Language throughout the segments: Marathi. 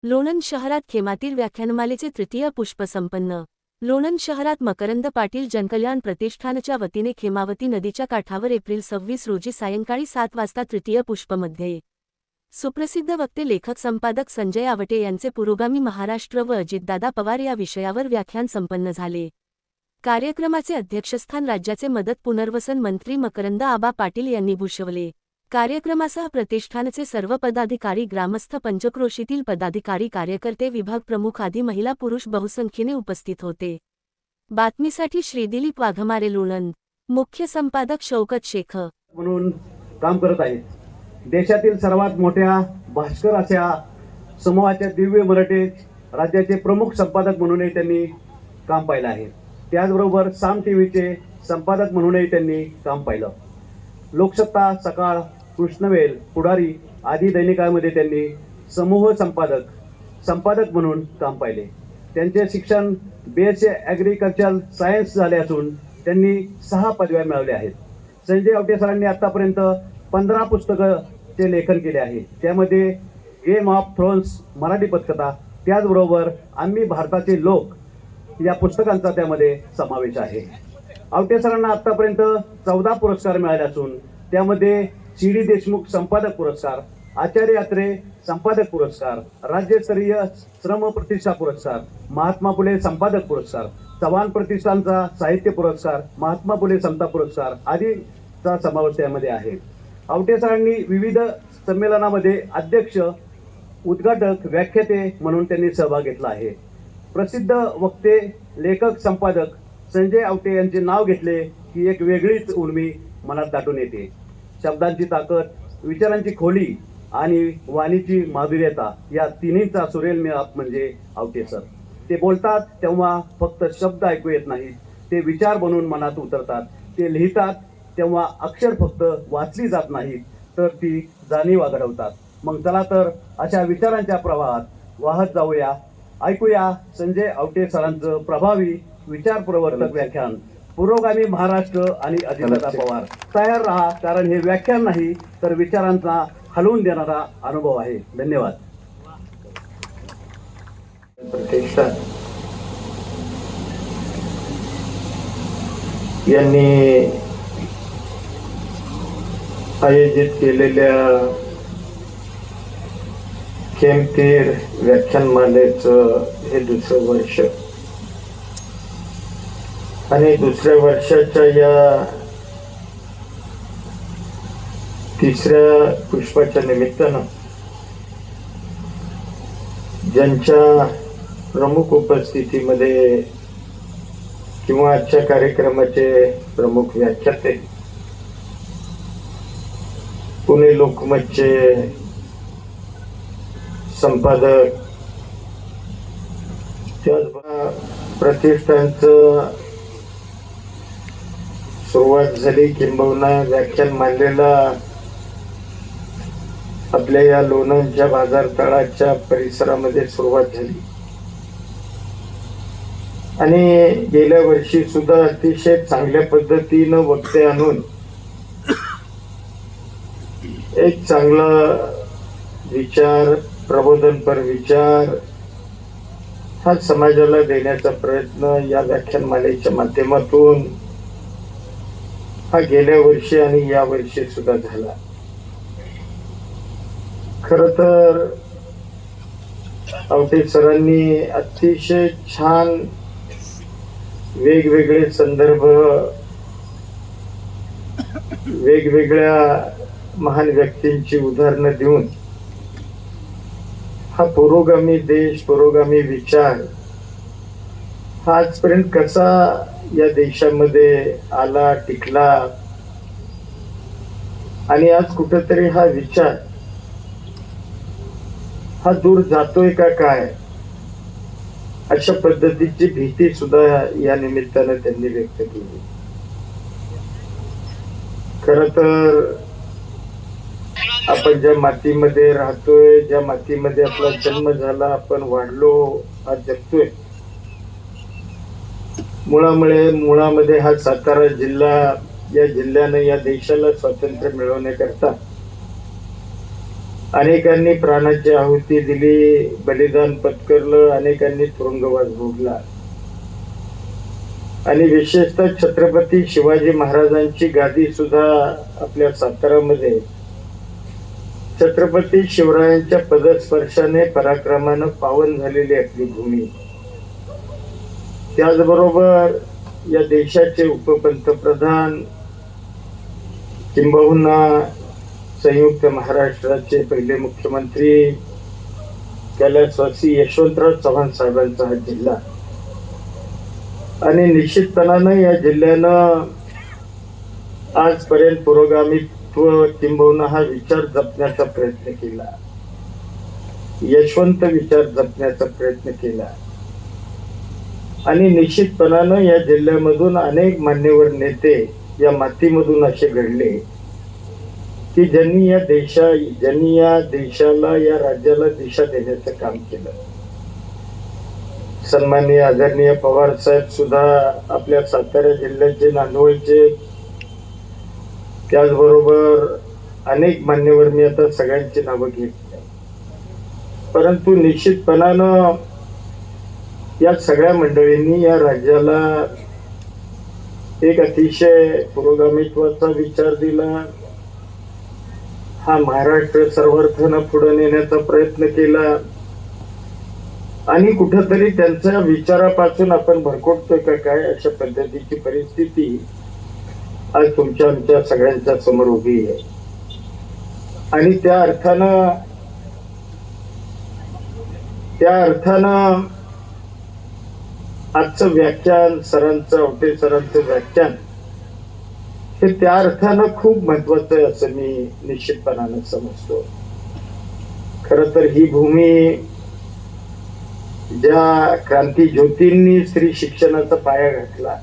लोणंद शहरात खेमातील व्याख्यानमालेचे तृतीय पुष्प संपन्न। लोणंद शहरात मकरंद पाटील जनकल्याण प्रतिष्ठानच्या वतीने खेमावती नदीच्या काठावर एप्रिल 26 रोजी सायंकाळी 7 वाजता तृतीय पुष्पमध्ये सुप्रसिद्ध वक्ते लेखक संपादक संजय आवटे यांचे पुरोगामी महाराष्ट्र व अजितदादा पवार या विषयावर व्याख्यान संपन्न झाले। कार्यक्रमाचे अध्यक्षस्थान राज्याचे मदत पुनर्वसन मंत्री मकरंद आबा पाटील यांनी भूषवले। कार्यक्रमासह प्रतिष्ठानचे सर्व पदाधिकारी, ग्रामस्थ, पंचक्रोशीतील पदाधिकारी, कार्यकर्ते, विभाग प्रमुख आदी महिला पुरुष बहुसंख्येने उपस्थित होते। बातमीसाठी श्रीदिलीप वाघमारे, लोणंद। मुख्य संपादक शौकत शेख म्हणून काम करत आहेत। देशातील सर्वात मोठ्या भास्कर अशा समूहाच्या दिव्य मराठी राज्याचे प्रमुख संपादक म्हणूनही त्यांनी काम पाहिलं आहे। त्याचबरोबर साम टीव्हीचे संपादक म्हणूनही त्यांनी काम पाहिलं। लोकसत्ता, सकाळ, कृष्णवेल, पुढारी आदी दैनिकांमध्ये त्यांनी समूह संपादक म्हणून काम पाहिले। त्यांचे शिक्षण BSc ॲग्रिकल्चरल सायन्स झाले असून त्यांनी 6 पदव्या मिळवल्या आहेत। संजय आवटे सरांनी आतापर्यंत 15 पुस्तकाचे लेखन केले आहे। त्यामध्ये गेम ऑफ थ्रोन्स मराठी पटकथा, त्याचबरोबर आम्ही भारताचे लोक या पुस्तकांचा त्यामध्ये समावेश आहे। आवटे सरांना आतापर्यंत 14 पुरस्कार मिळाले असून त्यामध्ये CD देशमुख संपादक पुरस्कार, आचार्य अत्रे संपादक पुरस्कार, राज्यस्तरीय श्रम प्रतिष्ठा पुरस्कार, महात्मा फुले संपादक पुरस्कार, चव्हाण प्रतिष्ठानचा साहित्य पुरस्कार, महात्मा फुले समता पुरस्कार आदीचा समावेश त्यामध्ये आहे। आवटे सरांनी विविध संमेलनामध्ये अध्यक्ष, उद्घाटक, व्याख्याते म्हणून त्यांनी सहभाग घेतला आहे। प्रसिद्ध वक्ते, लेखक, संपादक संजय आवटे यांचे नाव घेतले की एक वेगळीच उर्मी मनात दाटून येते। शब्दांची ताकद, विचारांची खोली आणि वाणीची माधुर्यता या तिन्हीचा सुरेल मिळाप म्हणजे आवटे सर। ते बोलतात तेव्हा फक्त शब्द ऐकू येत नाहीत, ते विचार बनून मनात उतरतात। ते लिहितात तेव्हा अक्षर फक्त वाचली जात नाहीत, तर ती जाणीव घडवतात। मग चला तर अशा विचारांच्या प्रवाहात वाहत जाऊया, ऐकूया संजय आवटे सरांचं प्रभावी विचार प्रवर्तक व्याख्यान, पुरोगामी महाराष्ट्र आणि अजितदादा पवार। तयार राहा, कारण हे व्याख्यान नाही तर विचारांचा हलवून देणारा अनुभव आहे। धन्यवाद। प्रतिष्ठान यांनी आयोजित केलेल्या खेमतीर व्याख्यानमालेचं हे दुसरं वर्ष आणि दुसऱ्या वर्षाच्या या तिसऱ्या पुष्पाच्या निमित्तानं ज्यांच्या प्रमुख उपस्थितीमध्ये किंवा आजच्या कार्यक्रमाचे प्रमुख व्याख्याते, पुणे लोकमतचे संपादक, त्याचबरोबर प्रतिष्ठानचं सुरुवात झाली किंबहुना व्याख्यान मांडलेला आपल्या या लोणंदच्या बाजार तळाच्या परिसरामध्ये सुरुवात झाली आणि गेल्या वर्षी सुद्धा अतिशय चांगल्या पद्धतीनं वक्ते आणून एक चांगला विचार, प्रबोधनपर विचार हा समाजाला देण्याचा प्रयत्न या व्याख्यानमालेच्या माध्यमातून हा गेल्या वर्षी आणि या वर्षी सुद्धा झाला। खर तर आवटे सरांनी अतिशय छान वेगवेगळे संदर्भ, वेगवेगळ्या महान व्यक्तींची उदाहरणं देऊन हा पुरोगामी देश, पुरोगामी विचार हा आजपर्यंत कसा या देशामध्ये आला, टिकला आणि आज कुठेतरी हा विचार हा दूर जातोय का काय, अशा पद्धतीची भीती सुद्धा या निमित्तानं त्यांनी व्यक्त केली। खर तर आपण ज्या मातीमध्ये राहतोय, ज्या मातीमध्ये आपला जन्म झाला, आपण वाढलो, आज जगतोय, मुळामध्ये हा सातारा जिल्हा, या जिल्ह्यानं या देशाला स्वातंत्र्य मिळवण्याकरता अनेकांनी प्राणाची आहुती दिली, बलिदान पत्करलं, अनेकांनी तुरुंगवास भोगला. आणि विशेषतः छत्रपती शिवाजी महाराजांची गादी सुद्धा आपल्या सातारामध्ये छत्रपती शिवरायांच्या पदस्पर्शाने पराक्रमानं पावन झालेली आपली भूमी. त्याचबरोबर या देशाचे उपपंतप्रधान किंबहुना संयुक्त महाराष्ट्राचे पहिले मुख्यमंत्री कैलासवासी यशवंतराव चव्हाण साहेबांचा हा जिल्हा. आणि निश्चितपणानं या जिल्ह्यानं आजपर्यंत पुरोगामित्व किंबहुना हा विचार जपण्याचा प्रयत्न केला, यशवंत विचार जपण्याचा प्रयत्न केला. आणि निश्चितपणानं या जिल्ह्यामधून अनेक मान्यवर नेते या मातीमधून असे घडले की ज्यांनी या देशाला, या राज्याला दिशा देण्याचं काम केलं. सन्माननीय आदरणीय पवार साहेब सुद्धा आपल्या सातारा जिल्ह्याचे, नांदवळचे, त्याचबरोबर अनेक मान्यवर, मी आता सगळ्यांची नावं घेत नाही, परंतु निश्चितपणानं या सगळ्या मंडळींनी या राज्याला एक अतिशय पुरोगामित्वाचा विचार दिला. हा महाराष्ट्र सर्वार्थानं पुढे नेण्याचा प्रयत्न केला. आणि कुठंतरी त्यांच्या विचारापासून आपण भरकटतोय का काय, अशा पद्धतीची परिस्थिती आज तुमच्या आमच्या सगळ्यांच्या समोर उभी आहे. आणि त्या अर्थानं आजचं व्याख्यान, आवटे सरांचं व्याख्यान हे त्या अर्थानं खूप महत्वाचं आहे असं मी निश्चितपणानं समजतो. खर तर ही भूमी ज्या क्रांती ज्योतींनी स्त्री शिक्षणाचा पाया घातला,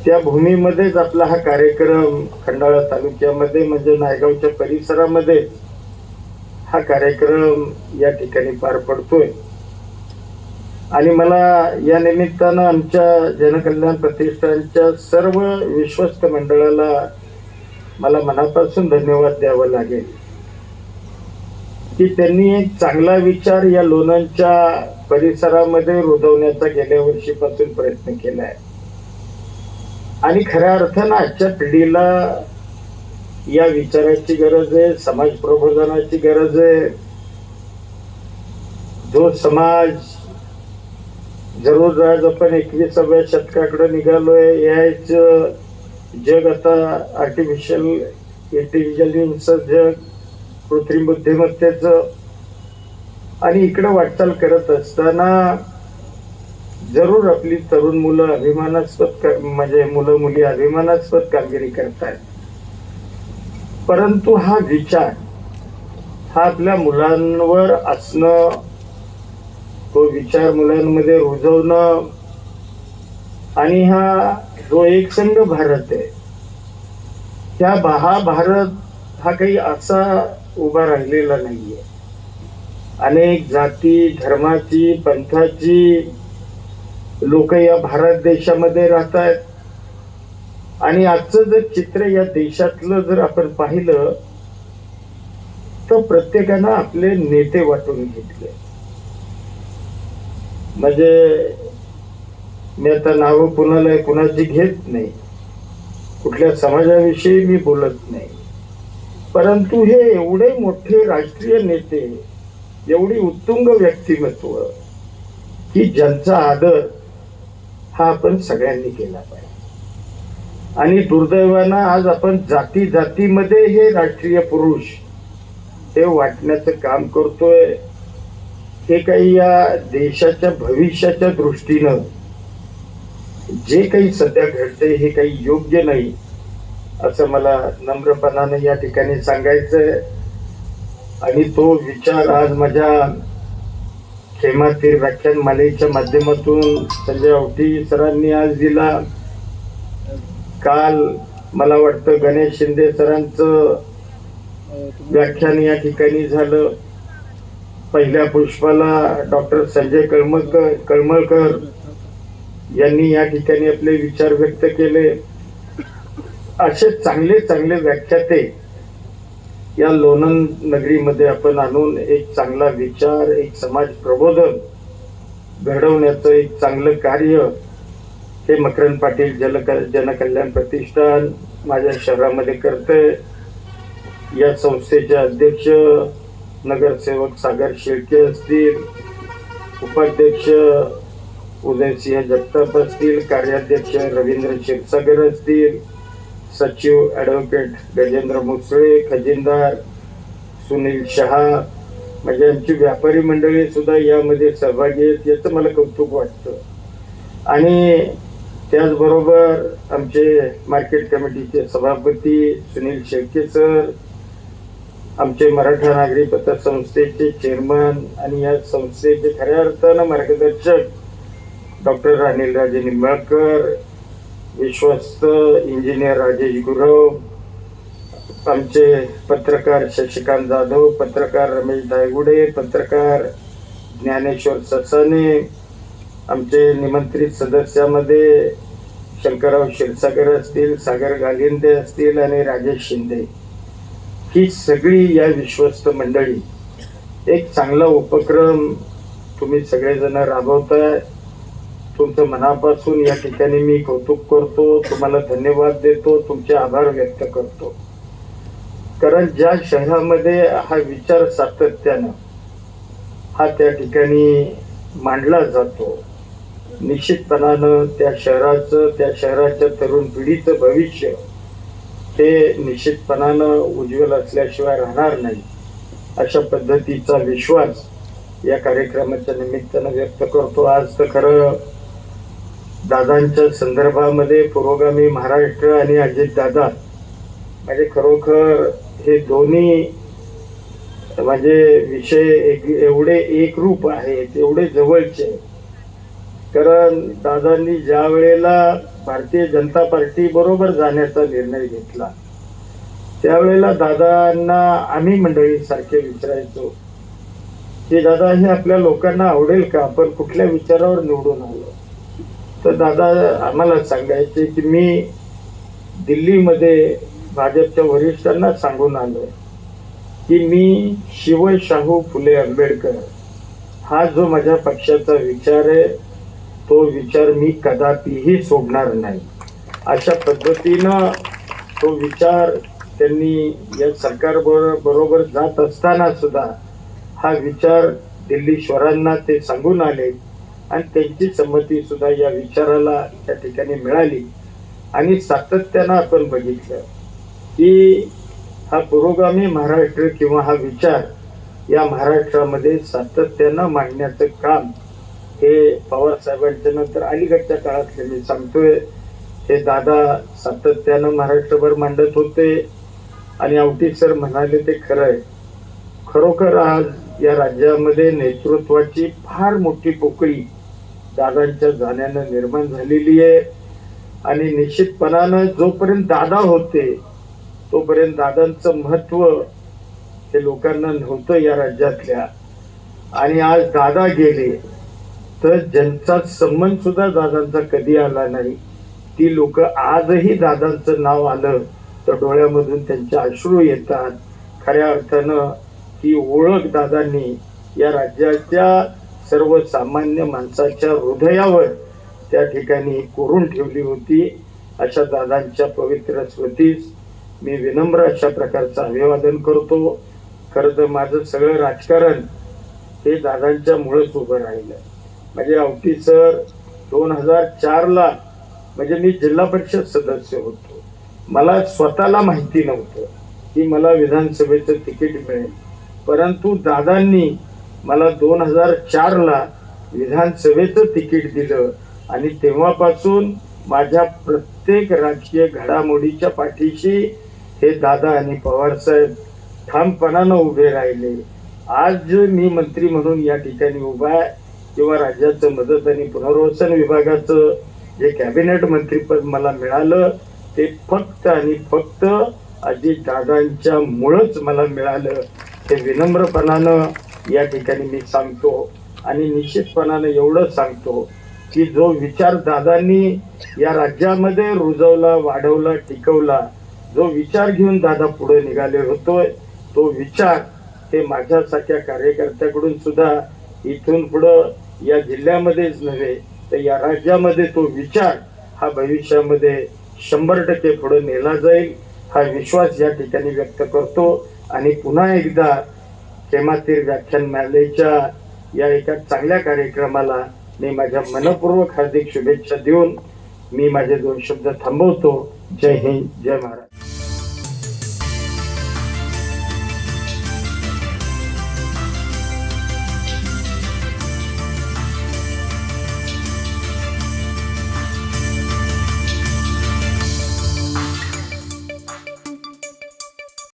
त्या भूमीमध्येच आपला हा कार्यक्रम खंडाळा तालुक्यामध्ये म्हणजे नायगावच्या परिसरामध्ये हा कार्यक्रम या ठिकाणी पार पडतोय. आणि मला या निमित्तानं आमच्या जनकल्याण प्रतिष्ठानच्या सर्व विश्वस्त मंडळाला मला मनापासून धन्यवाद द्यावा लागेल की त्यांनी एक चांगला विचार या लोणंदच्या परिसरामध्ये रुजवण्याचा गेल्या वर्षीपासून प्रयत्न केलाय. आणि खऱ्या अर्थानं आजच्या पिढीला या विचाराची गरज आहे, समाज प्रबोधनाची गरज आहे. जो समाज जरूर आज आपण 21व्या शतकाकडे निघालोय. याच जग आता आर्टिफिशियल इंटेलिजन्सचं जग, कृत्रिम बुद्धिमत्तेचं, आणि इकडे वाटचाल करत असताना जरूर आपली तरुण मुलं अभिमानास्पद म्हणजे मुलं मुली अभिमानास्पद कामगिरी करतात. परंतु हा विचार हा आपल्या मुलांवर असणं, तो विचार मुलांमध्ये रुजवणं, आणि हा जो एकसंघ भारत आहे, हा भारत हा काही असा उभा राहिलेला नाहीये. अनेक जाती, धर्माची, पंथाची लोक या भारत देशामध्ये राहत आहेत. आणि आजचं जर चित्र या देशातलं जर आपण पाहिलं तर प्रत्येकानं आपले नेते वाटून घेतले. म्हणजे मी आता नावं कुणाची घेत नाही, कुठल्या समाजाविषयी मी बोलत नाही, परंतु हे एवढे मोठे राष्ट्रीय नेते, एवढी उत्तुंग व्यक्तिमत्व की ज्यांचा आदर हा आपण सगळ्यांनी केला पाहिजे. आणि दुर्दैवानं आज आपण जातीमध्ये हे राष्ट्रीय पुरुष हे वाटण्याचं काम करतोय. हे काही या देशाच्या भविष्याच्या दृष्टीनं जे काही सध्या घडतंय हे काही योग्य नाही असं मला नम्रपणानं या ठिकाणी सांगायचंय. आणि तो विचार आज माझ्या खेमातीर व्याख्यान मालेच्या माध्यमातून संजय आवटी सरांनी आज दिला. काल मला वाटतं गणेश शिंदे सरांचं व्याख्यान या ठिकाणी झालं. पहिल्या पुष्पाला डॉक्टर संजय कळमळकर यांनी या ठिकाणी आपले विचार व्यक्त केले. असे चांगले व्याख्याते या लोणंद नगरीमध्ये आपण आणून एक चांगला विचार, एक समाज प्रबोधन घडवण्याचं एक चांगलं कार्य हे मकरंद पाटील जनकल्याण प्रतिष्ठान माझ्या शहरामध्ये करते. या संस्थेचे अध्यक्ष नगरसेवक सागर शेळके असतील, उपाध्यक्ष उदयसिंह जगताप असतील, कार्याध्यक्ष रवींद्र क्षीरसागर असतील, सचिव ॲडव्होकेट गजेंद्र मुसळे, खजिनदार सुनील शहा, म्हणजे आमची व्यापारी मंडळी सुद्धा यामध्ये सहभागी आहेत. याचं मला कौतुक वाटतं. आणि त्याचबरोबर आमचे मार्केट कमिटीचे सभापती सुनील शेळके सर, आमचे मराठा नागरी पतसंस्थेचे चेअरमन आणि या संस्थेचे खऱ्या अर्थानं मार्गदर्शक डॉक्टर अनिलराजे निंबाळकर, विश्वस्त इंजिनियर राजेश गुरव, आमचे पत्रकार शशिकांत जाधव, पत्रकार रमेश धायगुडे, पत्रकार ज्ञानेश्वर ससाने, आमचे निमंत्रित सदस्यामध्ये शंकरराव क्षीरसागर असतील, सागर गालिंदे असतील आणि राजेश शिंदे, ही सगळी या विश्वस्त मंडळी एक चांगला उपक्रम तुम्ही सगळेजण राबवताय. तुमचं मनापासून या ठिकाणी मी कौतुक करतो, तुम्हाला धन्यवाद देतो, तुमचे आभार व्यक्त करतो. कारण ज्या शहरामध्ये हा विचार सातत्यानं हा त्या ठिकाणी मांडला जातो, निश्चितपणानं त्या शहराचं, त्या शहराच्या तरुण पिढीचं भविष्य हे निश्चितपणानं उज्ज्वल असल्याशिवाय राहणार नाही. अशा पद्धतीचा विश्वास या कार्यक्रमाच्या निमित्तानं व्यक्त करतो. आज तर खरं दादांच्या संदर्भामध्ये पुरोगामी महाराष्ट्र आणि अजित दादा म्हणजे खरोखर हे दोन्ही म्हणजे विषय एवढे एकरूप आहेत, एवढे जवळचे. कारण दादांनी ज्या वेळेला भारतीय जनता पार्टी बरोबर जाण्याचा निर्णय घेतला त्यावेळेला दादांना आम्ही मंडळी सारखे विचारायचो की दादा हे आपल्या लोकांना आवडेल का, आपण कुठल्या विचारावर निवडून आलो. तर दादा आम्हाला सांगायचे की मी दिल्लीमध्ये भाजपच्या वरिष्ठांना सांगून आलो की मी शिव शाहू फुले आंबेडकर हा जो माझ्या पक्षाचा विचार आहे तो विचार मी कदापिही सोडणार नाही. अशा पद्धतीनं तो विचार त्यांनी या सरकार बरोबर जात असताना सुद्धा हा विचार दिल्लीश्वरांना ते सांगून आले आणि त्यांची संमती सुद्धा या विचाराला त्या ठिकाणी मिळाली. आणि सातत्यानं आपण बघितलं की हा पुरोगामी महाराष्ट्र किंवा हा विचार या महाराष्ट्रामध्ये सातत्यानं मांडण्याचं काम हे पवार साहेबांच्या नंतर अलीकडच्या काळातले मी सांगतोय हे दादा सातत्यानं महाराष्ट्रभर मांडत होते. आणि आवटी सर म्हणाले ते खरं आहे. खरोखर आज या राज्यामध्ये नेतृत्वाची फार मोठी पोकळी दादांच्या जाण्यानं निर्माण झालेली आहे. आणि निश्चितपणानं जोपर्यंत दादा होते तोपर्यंत दादांचं महत्व हे लोकांना नव्हतं या राज्यातल्या. आणि आज दादा गेले तर ज्यांचा संबंध सुद्धा दादांचा कधी आला नाही ती लोक आजही दादांचं नाव आलं तर डोळ्यामधून त्यांचे अश्रू येतात. खऱ्या अर्थानं ही ओळख दादांनी या राज्याच्या सर्वसामान्य माणसाच्या हृदयावर त्या ठिकाणी कोरून ठेवली होती. अशा दादांच्या पवित्र स्मृतीस मी विनम्र अशा प्रकारचं अभिवादन करतो. खरं तर माझं सगळं राजकारण हे दादांच्या मुळेच उभं राहिलं. म्हणजे आवटी सर 2004ला म्हणजे मी जिल्हा परिषद सदस्य होतो. मला स्वतःला माहिती नव्हतं की मला विधानसभेचं तिकीट मिळेल, परंतु दादांनी मला 2004ला विधानसभेचं तिकीट दिलं. आणि तेव्हापासून माझ्या प्रत्येक राजकीय घडामोडीच्या पाठीशी हे दादा आणि पवारसाहेब ठामपणानं उभे राहिले. आज मी मंत्री म्हणून या ठिकाणी उभा आहे किंवा राज्याचं मदत आणि पुनर्वसन विभागाचं जे कॅबिनेट मंत्रीपद मला मिळालं ते फक्त आणि फक्त अजित दादांच्या मुळंच मला मिळालं हे विनम्रपणानं या ठिकाणी मी सांगतो. आणि निश्चितपणानं एवढं सांगतो की जो विचार दादांनी या राज्यामध्ये रुजवला, वाढवला, टिकवला, जो विचार घेऊन दादा पुढे निघाले होतोय तो विचार हे माझ्यासारख्या कार्यकर्त्याकडून सुद्धा इथून पुढं या जिल्ह्यामध्येच नव्हे तर या राज्यामध्ये तो विचार हा भविष्यामध्ये 100% पुढे नेला जाईल हा विश्वास या ठिकाणी व्यक्त करतो आणि पुन्हा एकदा खेमातीर व्याख्यानमालेच्या या एका चांगल्या कार्यक्रमाला मी माझ्या मनपूर्वक हार्दिक शुभेच्छा देऊन मी माझे 2 शब्द थांबवतो. जय हिंद, जय महाराष्ट्र.